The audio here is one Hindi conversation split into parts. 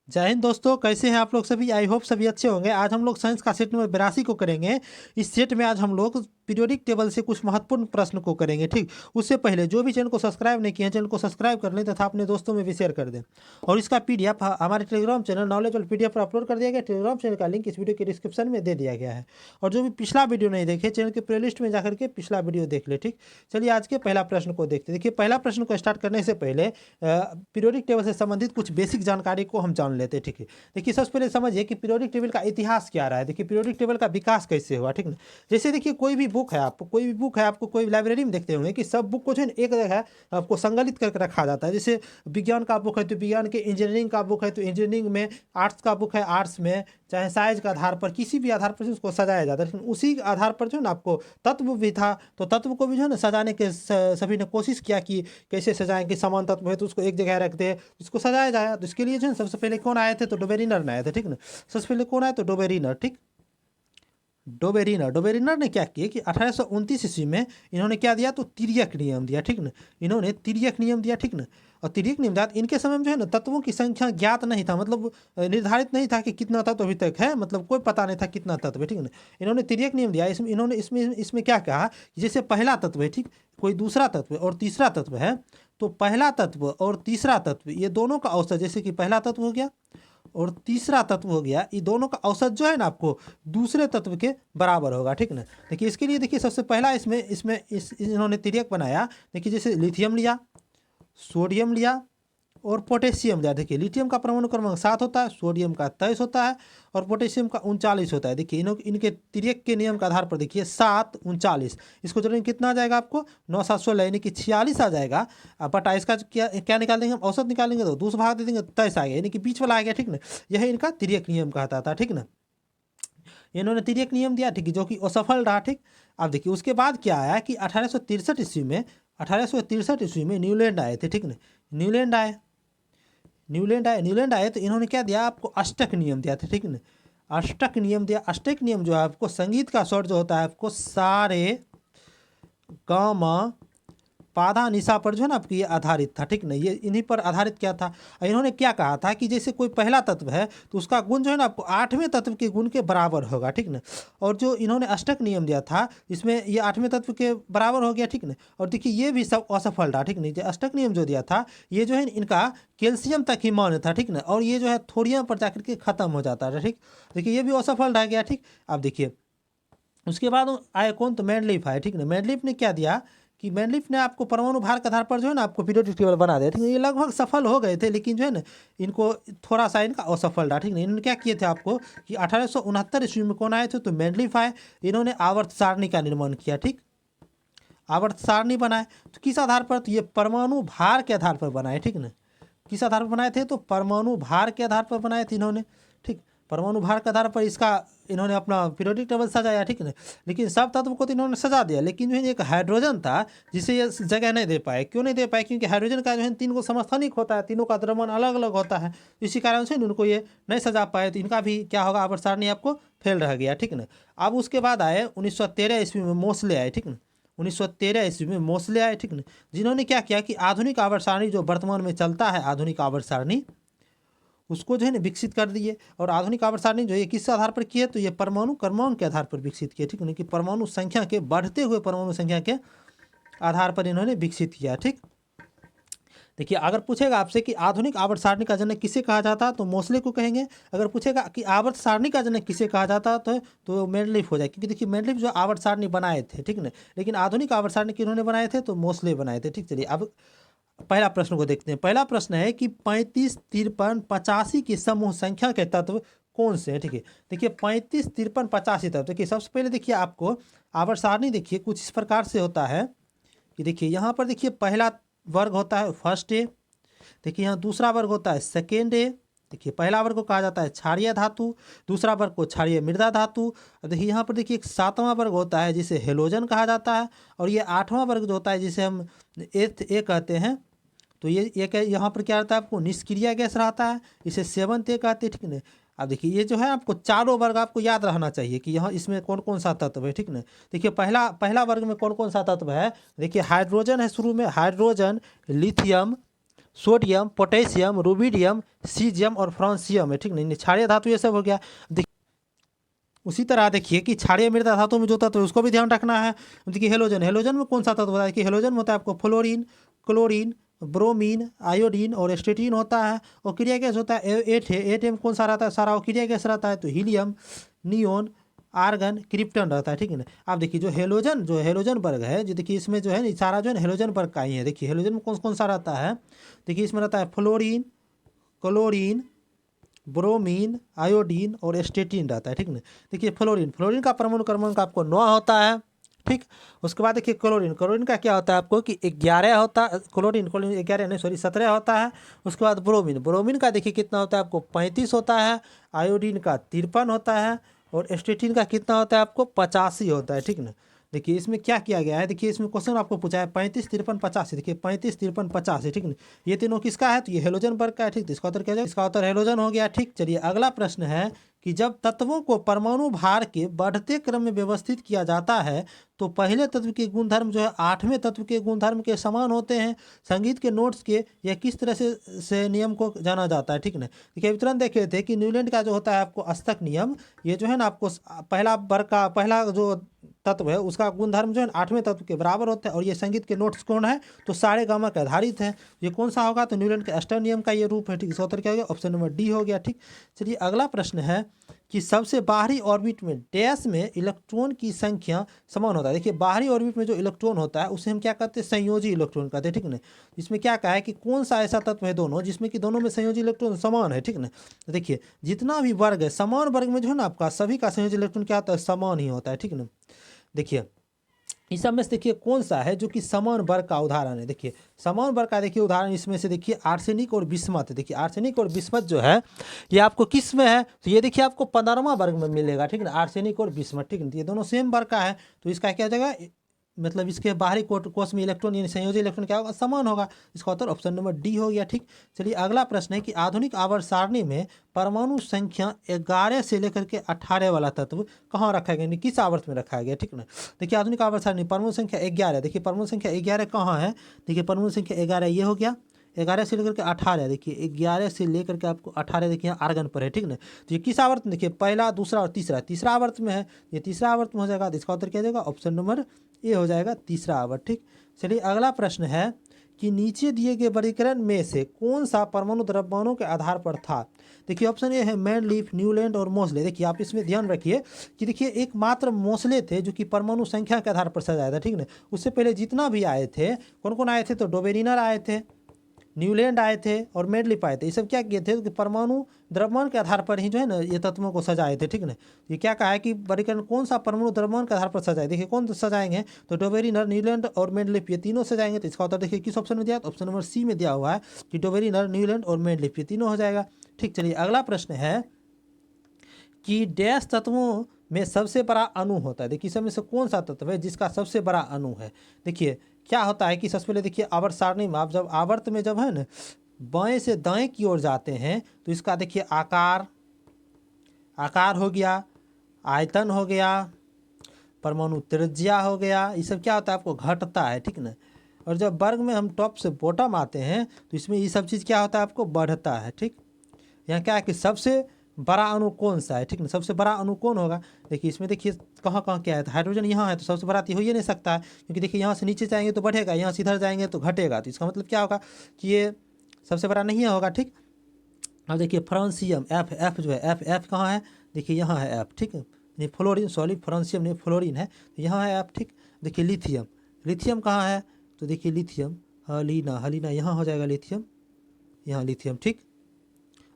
जय हिंद दोस्तों, कैसे हैं आप लोग सभी। आई होप सभी अच्छे होंगे। आज हम लोग साइंस का सेट नंबर 82 को करेंगे। इस सेट में आज हम लोग पीरियोडिक टेबल से कुछ महत्वपूर्ण प्रश्न को करेंगे। ठीक, उससे पहले जो भी चैनल को सब्सक्राइब नहीं किए हैं चैनल को सब्सक्राइब कर लें तथा अपने दोस्तों में भी शेयर कर दें। और इसका पीडीएफ हमारे टेलीग्राम चैनल नॉलेज और पीडीएफ पर अपलोड कर दिया गया। टेलीग्राम चैनल का लिंक इस वीडियो के डिस्क्रिप्शन में दे दिया गया है। और जो भी पिछला वीडियो नहीं देखे चैनल के प्लेलिस्ट में जाकर के पिछला वीडियो देख ले। ठीक, चलिए आज के पहला प्रश्न को देखते हैं। देखिए, पहला प्रश्न को स्टार्ट करने से पहले पीरियोडिक टेबल से संबंधित कुछ बेसिक जानकारी को हम जान लेते हैं। ठीक है, देखिए सबसे पहले समझिए कि पीरियोडिक टेबल का इतिहास क्या रहा है। देखिए पीरियोडिक टेबल का विकास कैसे हुआ। ठीक है, जैसे देखिए कोई भी बुक है, आपको कोई लाइब्रेरी में देखते होंगे कि सब बुक को जो है एक जगह आपको संकलित करके रखा जाता है। जैसे विज्ञान का बुक है तो विज्ञान के, इंजीनियरिंग का बुक है तो इंजीनियरिंग में, आर्ट्स का बुक है आर्ट्स में, चाहे साइज के आधार पर किसी भी आधार पर उसको सजाया जाता है। लेकिन उसी आधार पर जो है ना आपको तत्व भी था, तो तत्व को भी जो है ना सजाने के सभी ने कोशिश किया कि कैसे सजाएं कि समान तत्व है तो उसको एक जगह रख दे, उसको सजाया जाए। तो इसके लिए जो है सबसे पहले कौन आए थे, तो डोबेरिनर ने आए थे। ठीक ना, सबसे पहले कौन आए तो डोबेरिनर। ठीक, डोबेरिनर ने क्या किया कि 1829 ईस्वी में इन्होंने क्या दिया तो तिर्यक नियम दिया। ठीक ना, इन्होंने तिर्यक नियम दिया। ठीक ना, और तिर्यक नियम दिया। इनके समय में जो है ना तत्वों की संख्या ज्ञात नहीं था, मतलब निर्धारित नहीं था कि कितना तत्व अभी तक है, मतलब कोई पता नहीं था कितना तत्व है। ठीक ना, इन्होंने तिर्यक नियम दिया। इसमें इन्होंने इसमें क्या कहा कि जैसे पहला तत्व है, ठीक, कोई दूसरा तत्व और तीसरा तत्व है, तो पहला तत्व और तीसरा तत्व ये दोनों का औसत, जैसे कि पहला तत्व हो गया और तीसरा तत्व हो गया, ये दोनों का औसत जो है ना आपको दूसरे तत्व के बराबर होगा। ठीक ना, देखिए इसके लिए देखिए सबसे पहला इन्होंने तिर्यक बनाया। देखिए जैसे लिथियम लिया, सोडियम लिया और पोटेशियम लिया। देखिए लिथियम का परमाणु क्रमांक 7 होता है, सोडियम का 23 होता है और पोटेशियम का 39 होता है। देखिए इनके तिर्यक के नियम के आधार पर देखिए 7 39, इसको जोड़ेंगे कितना आ जाएगा आपको 9 7 16 यानी कि 46 आ जाएगा। बट इसका क्या क्या निकाल देंगे हम, औसत निकालेंगे तो दूसरा भाग दे देंगे 23 आ गया, यानी कि बीच वाला आ गया। ठीक ना, यही इनका तिर्यक नियम कहता था। ठीक ना, इन्होंने तिर्यक नियम दिया, ठीक है, जो कि असफल रहा। ठीक, अब देखिए उसके बाद क्या आया कि 1863 ईस्वी में, 1863 ईस्वी में न्यूलैंड आए थे। ठीक ना, न्यूलैंड आए तो इन्होंने क्या दिया आपको अष्टक नियम दिया था। ठीक ना, अष्टक नियम दिया। अष्टक नियम जो है आपको संगीत का स्वर जो होता है आपको सारे गामा पाधा निशा पर जो है ना आपकी ये आधारित था। ठीक ना, ये इन्हीं पर आधारित क्या था। इन्होंने क्या कहा था कि जैसे कोई पहला तत्व है तो उसका गुण जो है ना आपको 8वें तत्व के गुण के बराबर होगा। ठीक ना, और जो इन्होंने अष्टक नियम दिया था इसमें ये 8वें तत्व के बराबर हो गया। ठीक ना, और देखिए ये भी सब असफल रहा। ठीक नहीं, जो अष्टक नियम जो दिया था ये जो है इनका कैल्शियम तक ही मान्य था। ठीक ना, और ये जो है थोड़ियम पर जाकर के खत्म हो जाता है। ठीक, देखिए ये भी असफल रह गया। ठीक, अब देखिए उसके बाद आए कौन तो मैंडलीफ आए। ठीक ना, मैंडलीफ ने क्या दिया कि मैंडलीफ ने आपको परमाणु भार के आधार पर जो है ना आपको पीरियोडिक टेबल बना दिया। ठीक है, ये लगभग सफल हो गए थे लेकिन जो है ना इनको थोड़ा सा इनका असफल रहा। ठीक है, इन्होंने क्या किए थे आपको कि 1869 ईस्वी में कौन आए थे तो मैंडलीफ आए। इन्होंने आवर्त सारणी का निर्माण किया। ठीक, आवर्त सारणी बनाए तो किस आधार पर, तो ये परमाणु भार के आधार पर बनाए। ठीक ना, किस आधार पर बनाए थे तो परमाणु भार के आधार पर बनाए थे इन्होंने। ठीक, परमाणु भार के आधार पर इसका इन्होंने अपना पीरियोडिक टेबल सजाया। ठीक है ना, लेकिन सब तत्व को तो इन्होंने सजा दिया, लेकिन जो है एक हाइड्रोजन था जिसे ये जगह नहीं दे पाए। क्यों नहीं दे पाए, क्योंकि हाइड्रोजन का जो है 3 को समस्थानिक होता है, तीनों का द्रव्यमान अलग अलग होता है, इसी कारण से उनको ये नहीं सजा पाए, तो इनका भी क्या होगा आवर्त सारणी आपको फेल रह गया। ठीक ना, अब उसके बाद आए 1913 ईस्वी में मोस्ले आए। ठीक ना, 1913 ईस्वी में मोस्ले आए। ठीक ना, जिन्होंने क्या किया कि आधुनिक आवर्त सारणी जो वर्तमान में चलता है, आधुनिक आवर्त सारणी उसको जो है ना विकसित कर दिए। और आधुनिक आवर्त सारणी जो है किस आधार पर किए तो ये परमाणु क्रमांक के आधार पर विकसित किए। ठीक है, कि परमाणु संख्या के बढ़ते हुए परमाणु संख्या के आधार पर इन्होंने विकसित किया। ठीक, देखिए अगर पूछेगा आपसे कि आधुनिक आवर्त सारणी का जनक किसे कहा जाता तो मोस्ले को कहेंगे। अगर पूछेगा कि आवर्त सारणी का जनक किसे कहा जाता तो मेंडलीफ हो जाए, क्योंकि देखिए मेंडलीफ जो आवर्त सारणी बनाए थे। ठीक ना, लेकिन आधुनिक आवर्त सारणी किन्होंने बनाए थे तो मोस्ले बनाए थे। ठीक, चलिए अब पहला प्रश्न को देखते हैं। पहला प्रश्न है कि 35 53 85 की समूह संख्या के तत्व कौन से हैं। ठीक है, देखिए 35 53 85 तत्व। देखिए सबसे पहले देखिए आपको आवर्त सारणी देखिए कुछ इस प्रकार से होता है कि देखिए यहाँ पर देखिए पहला वर्ग होता है फर्स्ट ए, देखिए यहाँ दूसरा वर्ग होता है सेकेंड ए। देखिए पहला वर्ग को कहा जाता है क्षारीय धातु, दूसरा वर्ग को क्षारीय मृदा धातु। देखिए यहाँ पर देखिए एक 7वां वर्ग होता है जिसे हेलोजन कहा जाता है, और ये 8वां वर्ग जो होता है जिसे हम एथ ए कहते हैं। तो ये एक यहाँ पर क्या रहता है आपको निष्क्रिय गैस रहता है, इसे सेवंथ ए कहते हैं। ठीक है, अब देखिए ये जो है आपको चारों वर्ग आपको याद रहना चाहिए कि यहाँ इसमें कौन कौन सा तत्व है। ठीक ना, देखिए पहला पहला वर्ग में कौन कौन सा तत्व है। देखिए हाइड्रोजन है शुरू में, hydrogen, lithium, sodium, potassium, rubidium, caesium और फ्रांसियम है, ठीक नहीं। क्षारीय धातु ये सब हो गया। उसी तरह देखिए कि क्षारीय मृदा धातु में जो तत्व है उसको भी ध्यान रखना है। देखिए हेलोजन, हेलोजन में कौन सा तत्व होता है कि हेलोजन में होता है आपको फ्लोरीन, क्लोरीन, ब्रोमीन, आयोडीन और एस्टेटीन होता है। और क्रिया गैस होता है एट है, एट में कौन सा रहता है सारा क्रिया गैस रहता है तो हीलियम, नियोन, आर्गन, क्रिप्टन रहता है, ठीक है ना। आप देखिए जो हेलोजन वर्ग है, जो देखिए इसमें जो है ना सारा जो है हेलोजन वर्ग का ही है। देखिए हेलोजन में कौन कौन सा रहता है, देखिए इसमें रहता है फ्लोरीन, क्लोरीन, ब्रोमीन, आयोडीन और एस्टेटीन रहता है, ठीक ना। देखिए फ्लोरीन का परमाणु क्रमांक आपको 9 होता है, ठीक। उसके बाद देखिए क्लोरीन का क्या होता है आपको कि 11 होता है। क्लोरीन 11 नहीं, सॉरी 17 होता है। उसके बाद ब्रोमीन का देखिए कितना होता है आपको 35 होता है। आयोडीन का 53 होता है। और एस्टेटीन का कितना होता है आपको 85 होता है, ठीक ना। देखिए इसमें क्या किया गया है, देखिए इसमें क्वेश्चन आपको पूछा है 35, 53, 85। देखिए 35, 53, 50 है, ठीक ना। ये तीनों किसका है तो ये हेलोजन वर्ग का है, ठीक। तो इसका उत्तर क्या जाएगा, इसका उत्तर हेलोजन हो गया, ठीक। चलिए अगला प्रश्न है कि जब तत्वों को परमाणु भार के बढ़ते क्रम में व्यवस्थित किया जाता है तो पहले तत्व के गुणधर्म जो है 8वें तत्व के गुणधर्म के समान होते हैं। संगीत के नोट्स के या किस तरह से नियम को जाना जाता है, ठीक ना। देखिए अभी तुरंत देखे थे कि न्यूलैंड का जो होता है आपको अस्तक नियम, ये जो है ना आपको पहला वर्ग का पहला जो तत्व है उसका गुणधर्म जो है 8वें तत्व के बराबर होता है। और ये संगीत के नोट्स कौन है तो सारे गामा के आधारित है। ये कौन सा होगा तो न्यूलैंड के अस्टर नियम का ये रूप है, ठीक। इसका उत्तर क्या हो गया, ऑप्शन नंबर डी हो गया, ठीक। चलिए अगला प्रश्न है कि सबसे बाहरी ऑर्बिट में डैश में इलेक्ट्रॉन की संख्या समान होता है। देखिए बाहरी ऑर्बिट में जो इलेक्ट्रॉन होता है उसे हम क्या कहते हैं, संयोजी इलेक्ट्रॉन कहते हैं, ठीक ना। इसमें क्या कहा है कि कौन सा ऐसा तत्व है दोनों जिसमें कि दोनों में संयोजी इलेक्ट्रॉन समान है, ठीक ना। देखिए जितना भी वर्ग है समान वर्ग में जो है ना आपका सभी का संयोजी इलेक्ट्रॉन क्या होता है, समान ही होता है, ठीक ना। देखिए इस सब में से देखिए कौन सा है जो कि समान वर्ग का उदाहरण है। देखिए समान वर्ग का देखिए उदाहरण इसमें से देखिए आर्सेनिक और बिस्मथ। देखिए आर्सेनिक और बिस्मथ जो है ये आपको किस में है तो ये देखिए आपको 15वां वर्ग में मिलेगा, ठीक ना। आर्सेनिक और बिस्मथ, ठीक ना। ये दोनों सेम वर्ग का है तो इसका क्या हो जाएगा, मतलब इसके बाहरी कोष में इलेक्ट्रॉन यानी संयोजी इलेक्ट्रॉन क्या होगा, समान होगा। इसका उत्तर ऑप्शन नंबर डी हो गया, ठीक। चलिए अगला प्रश्न है कि आधुनिक आवर्त सारणी में परमाणु संख्या 11 से लेकर के 18 वाला तत्व कहाँ रखा गया, यानी किस आवर्त में रखा गया, ठीक ना। देखिए आधुनिक आवर्त सारणी परमाणु संख्या 11, देखिए परमाणु संख्या 11 कहाँ है, देखिए परमाणु संख्या 11 ये हो गया। 11 से लेकर के 18, देखिए 11 से लेकर के आपको 18 देखिए यहाँ आर्गन पर है, ठीक ना। तो ये किस आवर्त में, देखिए पहला, दूसरा और तीसरा आवर्त में है। ये तीसरा आवर्त में हो जाएगा तो इसका उत्तर क्या हो जाएगा, ऑप्शन नंबर ए हो जाएगा, तीसरा आवर्त, ठीक। चलिए अगला प्रश्न है कि नीचे दिए गए वर्गीकरण में से कौन सा परमाणु द्रव्यमानों के आधार पर था। देखिए ऑप्शन ए है मैनलीफ, न्यूलैंड और मोसले। देखिए आप इसमें ध्यान रखिए कि देखिए एकमात्र मोसले थे जो कि परमाणु संख्या के आधार पर सजाया था, ठीक ना। उससे पहले जितना भी आए थे कौन कौन आए थे तो डोबेरिनर आए थे, न्यूलैंड आए थे और मैनलीफ आए थे। ये सब क्या किए थे कि परमाणु द्रव्यमान के आधार पर ही जो है ना ये तत्वों को सजाए थे, ठीक ना। ये क्या कहा है कि वर्गीकरण कौन सा परमाणु द्रव्यमान के आधार पर सजाए, देखिए कौन सजाएंगे तो डोबेरिनर, न्यूलैंड और मैनलीफ ये तीनों सजाएंगे। तो इसका उत्तर देखिए किस ऑप्शन में दिया तो ऑप्शन नंबर सी में दिया हुआ है कि डोबेरिनर, न्यूलैंड और मैनलीफ ये तीनों हो जाएगा, ठीक। चलिए अगला प्रश्न है कि डैश तत्वों में सबसे बड़ा अणु होता है। देखिए इसमें से कौन सा तत्व है जिसका सबसे बड़ा अणु है। देखिए क्या होता है कि सबसे पहले देखिए आवर्त सारणी में आप जब आवर्त में जब है ना बाएं से दाएं की ओर जाते हैं तो इसका देखिए आकार हो गया, आयतन हो गया, परमाणु त्रिज्या हो गया, ये सब क्या होता है आपको घटता है, ठीक ना। और जब वर्ग में हम टॉप से बॉटम आते हैं तो इसमें ये सब चीज़ क्या होता है आपको बढ़ता है, ठीक। यहाँ क्या है कि सबसे बड़ा अणु कौन सा है, ठीक ना। सबसे बड़ा अणु कौन होगा, देखिए इसमें देखिए कहाँ कहाँ क्या है तो हाइड्रोजन यहाँ है तो सबसे बड़ा तो हो ही नहीं सकता है क्योंकि देखिए यहाँ से नीचे जाएंगे तो बढ़ेगा, यहाँ से इधर जाएंगे तो घटेगा। तो इसका मतलब क्या होगा कि ये सबसे बड़ा नहीं होगा, ठीक। अब देखिए फ्रांसियम एफ जो है एफ कहाँ है, देखिए यहाँ है एफ, ठीक है। नहीं फ्लोरीन, सॉरी फ्रांसियम नहीं फ्लोरीन है तो यहाँ है एफ, ठीक। देखिए लिथियम कहाँ है तो देखिए लिथियम हलीना यहाँ हो जाएगा लिथियम, यहाँ लिथियम, ठीक।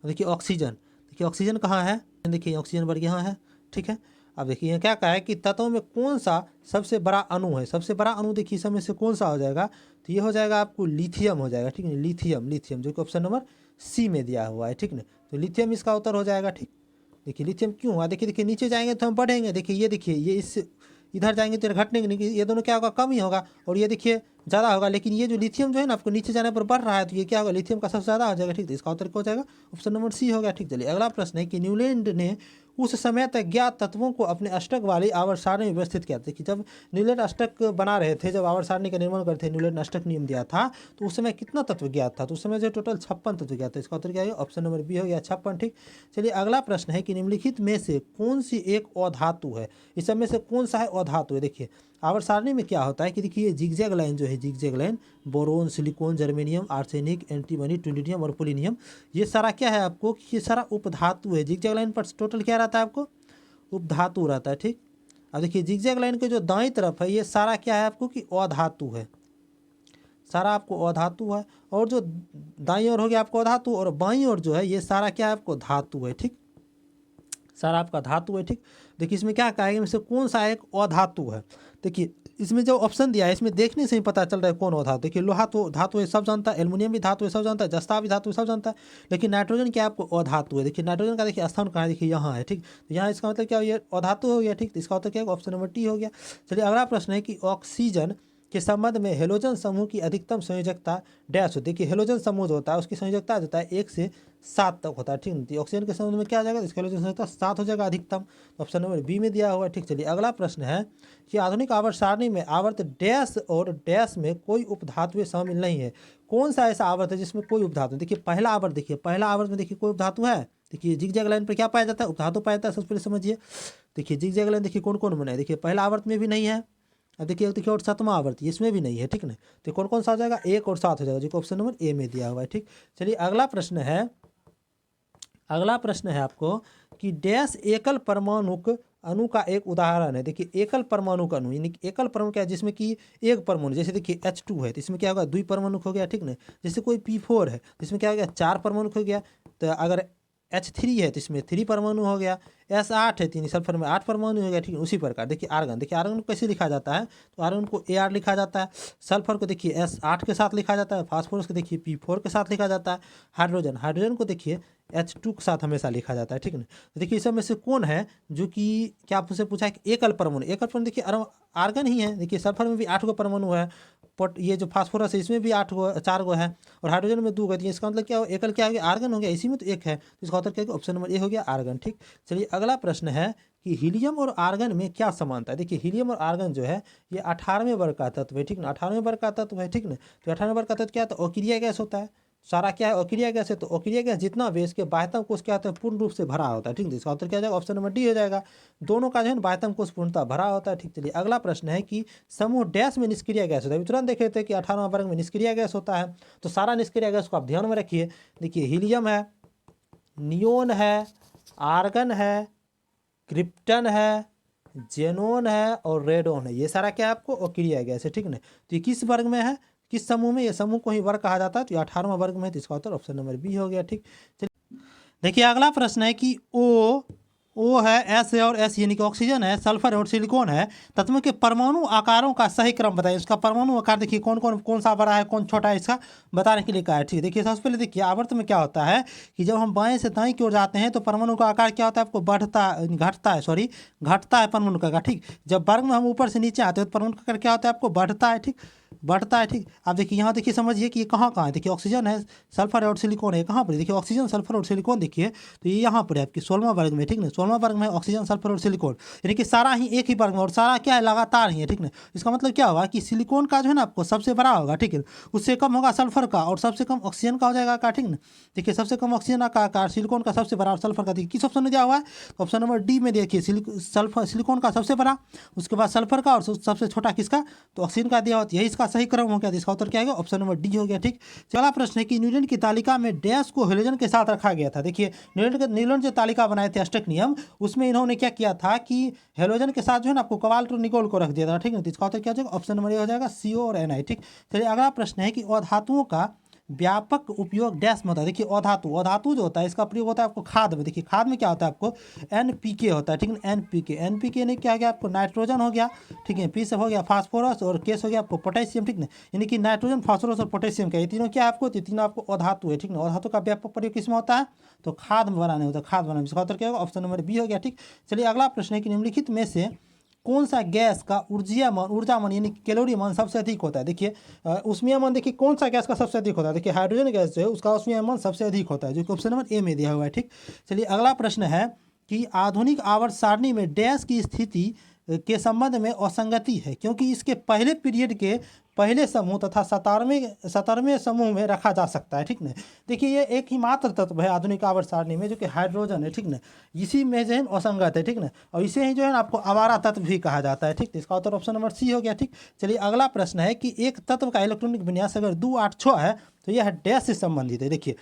देखिए ऑक्सीजन कहाँ है, देखिए ऑक्सीजन वर्ग यहाँ है, ठीक है। अब देखिए यहाँ क्या कहा है कि तत्वों में कौन सा सबसे बड़ा अणु है। सबसे बड़ा अणु देखिए इसमें से कौन सा हो जाएगा तो ये हो जाएगा आपको लिथियम हो जाएगा, ठीक है। लिथियम जो कि ऑप्शन नंबर सी में दिया हुआ है, ठीक ना। तो लिथियम इसका उत्तर हो जाएगा, ठीक। देखिए लिथियम क्यों हुआ, देखिए नीचे जाएंगे तो हम बढ़ेंगे, देखिए ये इस इधर जाएंगे तो घटने नहीं, ये दोनों क्या होगा कम ही होगा। और ये देखिए ज़्यादा होगा, लेकिन ये जो लिथियम जो है ना आपको नीचे जाने पर बढ़ रहा है, तो ये क्या होगा, लिथियम का सबसे ज़्यादा हो जाएगा। ठीक, तो इसका उत्तर क्या हो जाएगा, ऑप्शन नंबर सी हो गया। ठीक, चलिए अगला प्रश्न है कि न्यूलैंड ने उस समय तक ज्ञात तत्वों को अपने अष्टक वाली आवर्त सारणी में व्यवस्थित किया था कि जब न्यूलैंड अष्टक बना रहे थे, जब आवर्त सारणी का निर्माण करते थे, न्यूलैंड ने अष्टक नियम दिया था, तो उस समय कितना तत्व ज्ञात था, तो उस समय जो टोटल 56 तत्व ज्ञात था। इसका उत्तर क्या है, ऑप्शन नंबर बी हो गया 56। ठीक, चलिए अगला प्रश्न है कि निम्नलिखित में से कौन सी एक अधातु है, इस सब में से कौन सा है अधातु है। देखिए आवर्त सारणी में क्या होता है कि देखिए जिगजैग लाइन जो है, zigzag line boron, silicon, germanium, arsenic, antimony, tellurium और पोलिनियम, ये सारा क्या है आपको कि ये सारा उपधातु है। जिगजैग लाइन पर टोटल क्या रहता है आपको, उपधातु रहता है। ठीक, अब देखिए जिगजैग लाइन के जो दाईं तरफ है ये सारा क्या है आपको कि अधातु है, सारा आपको अधातु है, और जो दाईं ओर हो गया आपको अधातु, और बाईं ओर जो है ये सारा क्या है आपको धातु है। ठीक, सारा आपका धातु है। ठीक, देखिए इसमें क्या कहा है, इनमें से कौन सा एक अधातु है। देखिए इसमें जो ऑप्शन दिया है इसमें देखने से ही पता चल रहा है कौन अधातु। देखिए लोहा तो धातु है, सब जानता है, एल्युमिनियम भी धातु है, सब जानता है, जस्ता भी धातु है, सब जानता है, लेकिन नाइट्रोजन क्या आपको अधातु है। देखिए नाइट्रोजन का देखिए स्थान कहाँ है, देखिए यहाँ है। ठीक, तो यहाँ इसका मतलब क्या हो गया, अधातु हो गया। ठीक, तो इसका उत्तर क्या है, ऑप्शन नंबर टी हो गया। चलिए अगला प्रश्न है कि ऑक्सीजन के संबंध में हेलोजन समूह की अधिकतम संयोजकता डैश होती है। देखिए हेलोजन समूह जो होता है उसकी संयोजकता होता है 1 से 7 तक होता है। ठीक, तो ऑक्सीजन के संबंध में क्या आ जाएगा, इसका हेलोजन संयोजकता 7 हो जाएगा अधिकतम, तो ऑप्शन नंबर बी में दिया हुआ है। ठीक, चलिए अगला प्रश्न है कि आधुनिक आवर्त सारणी में आवर्त डैश और डैश में कोई उपधातुएं शामिल नहीं है। कौन सा ऐसा आवर्त है जिसमें कोई उपधातु, देखिए पहला आवर्त, देखिए पहला आवर्त में देखिए कोई उपधातु है। देखिए जिगजैग लाइन पर क्या पाया जाता है, उपधातु पाया जाता है, सबसे पहले समझिए। देखिए जिगजैग लाइन देखिए कौन कौन बना है, देखिए पहला आवर्त में भी नहीं है, अब देखिए और 7वां आवर्त इसमें भी नहीं है। ठीक ना, तो कौन कौन सा हो जाएगा, 1 और 7 हो जाएगा, जो ऑप्शन नंबर ए में दिया हुआ है। ठीक, चलिए अगला प्रश्न है, अगला प्रश्न है आपको कि डैश एकल परमाणुक अणु का एक उदाहरण है। देखिए एकल परमाणु का अणु, यानी एकल परमाणु क्या है, जिसमें कि एक परमाणु, जैसे देखिए H2 है तो इसमें क्या होगा, 2 परमाणु हो गया। ठीक ना, जैसे कोई P4 है तो इसमें क्या हो गया, 4 परमाणु हो गया। तो अगर H3 है तो इसमें 3 परमाणु हो गया। S8 है, 3 सल्फर में 8 परमाणु हो गया। ठीक है, उसी प्रकार देखिए आर्गन, देखिए आर्गन को कैसे लिखा जाता है, तो आर्गन को Ar लिखा जाता है, सल्फर को देखिए S8 के साथ लिखा जाता है, फास्फोरस को देखिए P4 के साथ लिखा जाता है, हाइड्रोजन, हाइड्रोजन को देखिए H2 के साथ हमेशा लिखा जाता है। ठीक है, तो देखिए इस सब में से कौन है जो कि क्या आपसे पूछा है कि एकल परमाणु, एकल परमाणु देखिए आर्गन ही है। देखिए सल्फर में भी 8 गो परमाणु है, पट ये जो फास्फोरस है इसमें भी 8 गो 4 गो है, और हाइड्रोजन में 2 गो है। इसका मतलब क्या हो, एकल क्या हो गया, आर्गन हो गया, इसी में तो एक है, तो इसका उत्तर क्या है, ऑप्शन नंबर ए हो गया आर्गन। ठीक, चलिए अगला प्रश्न है कि हीलियम और आर्गन में क्या समानता है। देखिए हीलियम और आर्गन जो है ये 18वें वर्ग का तत्व है। ठीक ना, 18वें वर्ग का तत्व है। ठीक ना, तो 18वें वर्ग का तत्व क्या है, तो अक्रिय गैस होता है, सारा क्या है अक्रिय गैस है। तो अक्रिय गैस जितना भी इसके बाह्यतम कोश क्या होता है, पूर्ण रूप से भरा होता है। ठीक है, इसका उत्तर क्या हो जाएगा, ऑप्शन नंबर डी हो जाएगा, दोनों का जो है बाह्यतम कोश पूर्णतः भरा होता है। ठीक, चलिए अगला प्रश्न है कि समूह डैश में निष्क्रिय गैस होता है। तुरंत देख रहे थे कि 18वां वर्ग में निष्क्रिय गैस होता है, तो सारा निष्क्रिय गैस को आप ध्यान में रखिए। देखिए हीलियम है, नियोन है, आर्गन है, क्रिप्टन है, जेनोन है और रेडोन है, ये सारा क्या है आपको अक्रिय गैस है। ठीक ना, तो ये किस वर्ग में है, किस समूह में, ये समूह को ही वर्ग कहा जाता है, तो ये 18वां वर्ग में है, तो इसका उत्तर ऑप्शन नंबर बी हो गया। ठीक, चलिए देखिए अगला प्रश्न है कि ओ है, एस है और एस यानी कि ऑक्सीजन है, सल्फर और सिलिकॉन है, तत्वों के परमाणु आकारों का सही क्रम बताइए। इसका परमाणु आकार देखिए कौन सा बड़ा है कौन छोटा है, इसका बताने के लिए कहा है। ठीक है, देखिए सबसे पहले देखिए आवर्त में क्या होता है कि जब हम बाएं से दाएं की ओर जाते हैं तो परमाणु का आकार क्या होता है आपको घटता है परमाणु का आकार। ठीक, जब वर्ग में हम ऊपर से नीचे आते हैं तो परमाणु का आकार क्या होता है आपको बढ़ता है। ठीक, बढ़ता है। ठीक, अब देखिए यहाँ देखिए समझिए कि ये कहाँ है, देखिए ऑक्सीजन है, सल्फर और सिलिकॉन है, कहाँ पर देखिए ऑक्सीजन सल्फर और सिलिकॉन देखिए, तो ये यहाँ पर है आपकी 16वां वर्ग में। ठीक ना, 16वां वर्ग में ऑक्सीजन सल्फर और सिलिकॉन, यानी कि सारा ही एक ही वर्ग में, और सारा क्या है लगातार ही है। ठीक ना, इसका मतलब क्या होगा कि सिलिकॉन का जो है ना आपको सबसे बड़ा होगा। ठीक है, उससे कम होगा सल्फर का और सबसे कम ऑक्सीजन का हो जाएगा आकार। ठीक ना, देखिए सबसे कम ऑक्सीजन का आकार सिलिकॉन का सबसे बड़ा और सल्फर का देखिए किस ऑप्शन में दिया हुआ है, तो ऑप्शन नंबर डी में देखिए सिलिकॉन का सबसे बड़ा, उसके बाद सल्फर का, और सबसे छोटा किसका, तो ऑक्सीजन का दिया हुआ, यही इसका सही क्रम हो गया। इसका उत्तर क्या है, ऑप्शन नंबर डी हो गया। ठीक, चला प्रश्न है कि न्यूलैंड की तालिका में डैश को हेलोजन के साथ रखा गया था। देखिए न्यूलैंड जो तालिका बनाए थे अष्टक नियम, उसमें इन्होंने क्या किया था कि हेलोजन के साथ जो है ना आपको कोबाल्ट और निकोल को रख दिया था। ठीक है, तो इसका उत्तर क्या हो जाएगा, ऑप्शन नंबर ए हो जाएगा CO और Na। ठीक, चलिए अगला प्रश्न है कि अधातुओं का व्यापक उपयोग डैश में होता है। देखिए अधातु जो होता है इसका प्रयोग होता है आपको खाद में। देखिए खाद में क्या होता है आपको NPK होता है। ठीक है, NPK ने क्या गया आपको नाइट्रोजन हो गया। ठीक है, P से हो गया फास्फोरस और K से हो गया आपको पोटेशियम। ठीक है, यानी कि नाइट्रोजन फास्फोरस और पोटेशियम का ये तीनों क्या है आपको, तीनों आपको अधातु है। ठीक है, अधातु का व्यापक प्रयोग किसमें होता है, तो खाद में बनाने होता है, खाद बनाने में। इसका उत्तर क्या होगा, ऑप्शन नंबर बी हो गया। ठीक, चलिए अगला प्रश्न है कि निम्नलिखित में से कौन सा गैस का ऊर्जा मान यानी कैलोरी मान सबसे अधिक होता है। देखिए उष्मीय मान देखिए कौन सा गैस का सबसे अधिक होता है। देखिए हाइड्रोजन गैस जो है उसका उष्मीय मान सबसे अधिक होता है, जो कि ऑप्शन नंबर ए में दिया हुआ है। ठीक, चलिए अगला प्रश्न है कि आधुनिक आवर्त सारणी में डैश की स्थिति के संबंध में असंगति है, क्योंकि इसके पहले पीरियड के पहले समूह तथा 17वें समूह में रखा जा सकता है। ठीक ना, देखिए ये एक ही मात्र तत्व है आधुनिक आवर्त सारणी में जो कि हाइड्रोजन है। ठीक ना, इसी में जो है असंगत है। ठीक ना, और इसे ही जो है आपको आवारा तत्व भी कहा जाता है। ठीक, तो इसका उत्तर ऑप्शन नंबर सी हो गया। ठीक, चलिए अगला प्रश्न है कि एक तत्व का इलेक्ट्रॉनिक विन्यास अगर 2 8 6 है तो यह डैश से संबंधित है। देखिए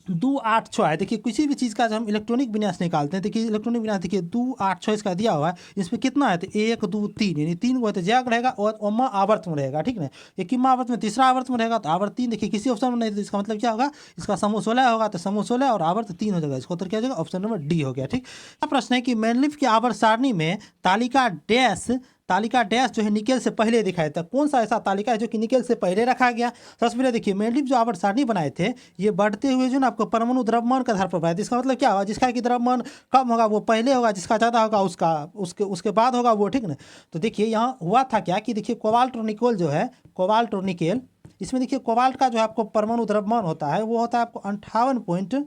2 8 6 है। देखिए किसी भी चीज़ का जब हम इलेक्ट्रॉनिक विन्यास निकालते हैं, देखिए इलेक्ट्रॉनिक विन्यास देखिए 2 8 6 इसका दिया हुआ है। इसमें कितना है तो 1 2 3 यानी 3 को तो जैक रहेगा और ओमा आवर्त में रहेगा। ठीक ना, ये किम्मा आवर्त में तीसरा आवर्त में रहेगा तो आवर्त 3 देखिए किसी ऑप्शन में नहीं, तो इसका मतलब क्या होगा, इसका समूह 16 होगा तो समूह 16 और आवर्त 3 हो जाएगा। इसका उत्तर क्या हो जाएगा, ऑप्शन नंबर डी हो गया। ठीक, प्रश्न है कि मेंडलीफ की आवर्त सारणी में तालिका डैश जो है निकेल से पहले दिखाया था। कौन सा ऐसा तालिका है जो कि निकेल से पहले रखा गया। सबसे पहले देखिए मेंडलीफ जो आवर्त सारणी बनाए थे ये बढ़ते हुए जो ना आपको परमाणु द्रव्यमान के आधार पर बनाए थे। इसका मतलब क्या होगा, जिसका कि द्रव्यमान कम होगा वो पहले होगा, जिसका ज़्यादा होगा उसके बाद होगा वो। ठीक ना, तो देखिए यहाँ हुआ था क्या कि देखिए कोबाल्ट और निकेल जो है, कोबाल्ट और निकेल, इसमें देखिए कोबाल्ट का जो है आपको परमाणु द्रव्यमान होता है वो होता है आपको 58.9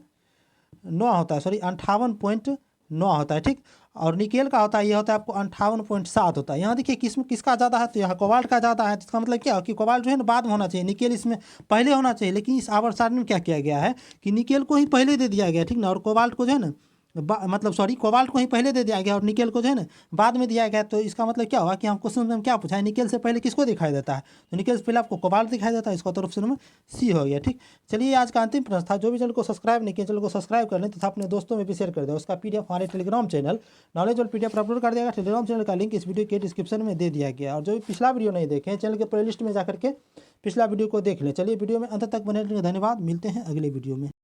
होता है, सॉरी 58.9 होता है। ठीक, और निकेल का होता है ये होता है आपको 58.7 होता है। यहाँ देखिए किसका ज़्यादा है तो यहाँ कोबाल्ट का ज़्यादा है। इसका मतलब क्या हो कि कोबाल्ट जो है ना बाद में होना चाहिए, निकेल इसमें पहले होना चाहिए। लेकिन इस आवर्त सारणी में क्या किया गया है कि निकेल को ही पहले दे दिया गया। ठीक ना, और कोबाल्ट को जो है ना मतलब सॉरी कोबाल्ट को ही पहले दे दिया गया और निकेल को जो है ना बाद में दिया गया। तो इसका मतलब क्या हुआ कि हम क्वेश्चन में क्या पूछा है, निकेल से पहले किसको दिखाई देता है, तो निकेल से पहले आपको कोबाल्ट दिखाई देता है। इसका उत्तर ऑप्शन में सी हो गया। ठीक, चलिए आज का अंतिम प्रश्न था। जो भी चैनल को सब्सक्राइब नहीं किया चैनल को सब्सक्राइब कर लें तथा अपने दोस्तों में भी शेयर कर दें। उसका PDF हमारे टेलीग्राम चैनल नॉलेज और PDF पर अपलोड कर दिया। टेलीग्राम चैनल का लिंक इस वीडियो के डिस्क्रिप्शन में दे दिया गया। और जो भी पिछला वीडियो नहीं देखे चैनल के प्लेलिस्ट में जाकर के पिछला वीडियो को देख लें। चलिए वीडियो में अंत तक बने रहने धन्यवाद, मिलते हैं अगले वीडियो में।